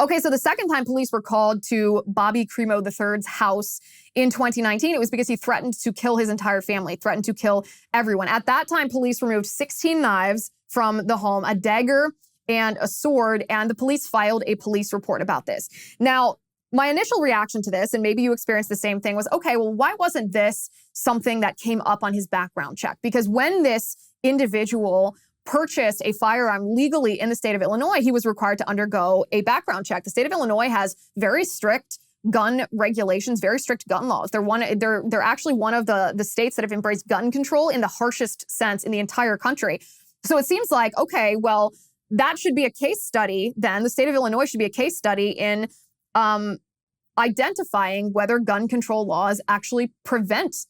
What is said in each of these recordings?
Okay, so the second time police were called to Bobby Crimo III's house in 2019, it was because he threatened to kill his entire family, threatened to kill everyone. At that time, police removed 16 knives from the home, a dagger and a sword, and the police filed a police report about this. Now, my initial reaction to this, and maybe you experienced the same thing, was, okay, well, why wasn't this something that came up on his background check? Because when this individual purchased a firearm legally in the state of Illinois, he was required to undergo a background check. The state of Illinois has very strict gun regulations, very strict gun laws. They're actually one of the states that have embraced gun control in the harshest sense in the entire country. So it seems like, okay, well, that should be a case study then. The state of Illinois should be a case study in identifying whether gun control laws actually prevent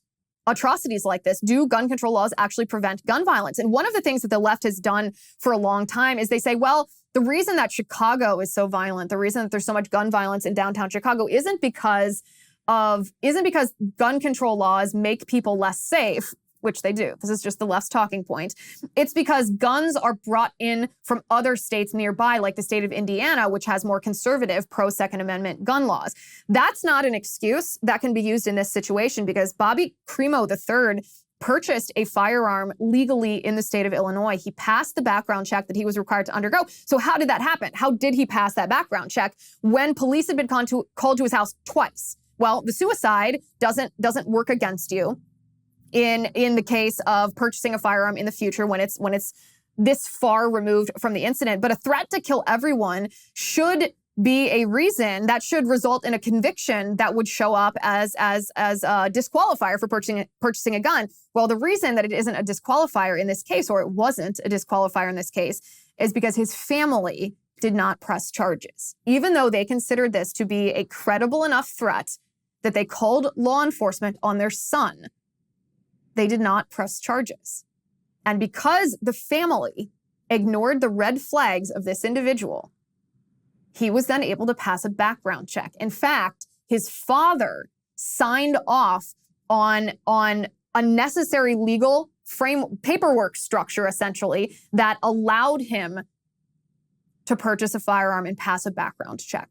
atrocities like this. Do gun control laws actually prevent gun violence? And one of the things that the left has done for a long time is they say, well, the reason that Chicago is so violent, the reason that there's so much gun violence in downtown Chicago isn't because gun control laws make people less safe, which they do. This is just the left's talking point. It's because guns are brought in from other states nearby, like the state of Indiana, which has more conservative pro-Second Amendment gun laws. That's not an excuse that can be used in this situation because Bobby Crimo III purchased a firearm legally in the state of Illinois. He passed the background check that he was required to undergo. So how did that happen? How did he pass that background check when police had been called to his house twice? Well, the suicide doesn't work against you in the case of purchasing a firearm in the future when it's this far removed from the incident. But a threat to kill everyone should be a reason that should result in a conviction that would show up as a disqualifier for purchasing a gun. Well, the reason that it isn't a disqualifier in this case, or it wasn't a disqualifier in this case, is because his family did not press charges. Even though they considered this to be a credible enough threat that they called law enforcement on their son, they did not press charges. And because the family ignored the red flags of this individual, he was then able to pass a background check. In fact, his father signed off on a necessary legal paperwork structure, essentially, that allowed him to purchase a firearm and pass a background check.